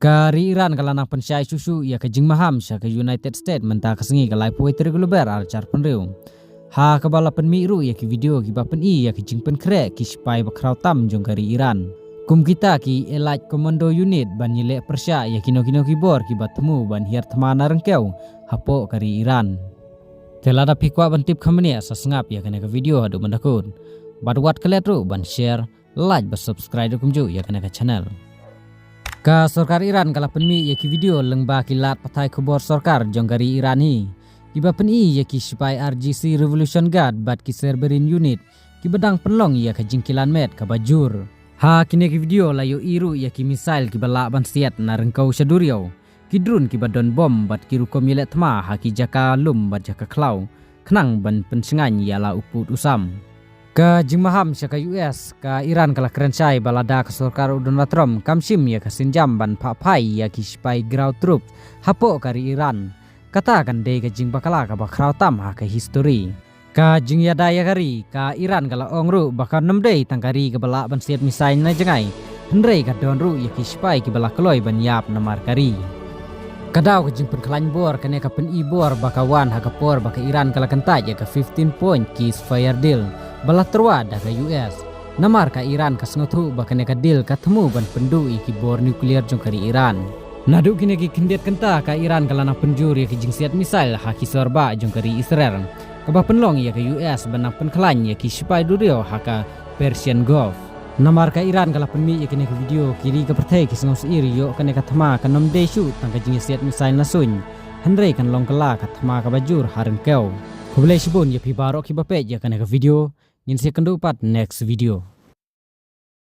Kari Iran kalana pensyai susu ia ke jing maham sya ke United States mentah kesengi ke lai poetry global alcar penriu. Ha kabala penmiru ia ke video ki bapen i ia ke jing penkrek ki spai bakrau tam jong kari Iran. Kum kita ki Elite Commando Unit ban nyilek persya ia kino-kino ki bor ki batemu ban hiar temana rengkeu hapo kari Iran. Telada pikwa ban tip khamania sa sengap ia kena ke video adu mendakun. Badwat keletru ban share, like, ba subscribe kumju ia kena ke channel. Ka Sarkar Iran kala penmi ya ki video lengba kilat patai kubor Sarkar jonggari Irani. Kiba peni ya ki spy RGC Revolution Guard bat ki Serberin unit ki bedang penlong ya ke jingkilan met ka bajur. Ha kini ki video layo iru ya ki misail ki bala ban siat na rengkau syaduriau. Ki drone ki badon bom bat ki rukom yelet tma ha ki jaka lum bat jaka klau. Kenang ban pensengan ya la uput usam. Ka jimaham sya ka US ka Iran kala kerensai balada ka Sarkar Donald Trump kamsim ya ka sinjam ban papai ya ki spy ground troop hapo kari Iran katakan dei ka jing bakala ka bakrau tam ha ka history ka jing ya daya kari ka Iran kala ongru bakal 6 dei tangkari ka bala ban siat misail na jengai hendrei ka donru ya ki spy ki bala kloi ban yap namar kari kadau ka jing penklain bor kane ka pen i bor bakawan ha ka por baka Iran kala kentaj ya ka 15 point ki fire deal bala terwa da ka US namar ka Iran ka sengotu bakane ka deal ka temu ban pendu i ki bor nuklear jong kari Iran nadu kini ki kindet kenta ka Iran kala na penjur ya ki jing siat misail ha ki sorba jong kari Israel ka ba penlong ya ka US ban penklan ya ki spy durio ha ka Persian Gulf namar ka Iran kala penmi ya kini ka video kiri ka pertai ki sengos iri yo kane ka thama ka nom de shu tang ka jing siat misail na sun hendrei kan long kala ka thama ka bajur haren keu Kublai sibun ya pi barok ki bapet ya kane ka video ngin se kendu pat next video.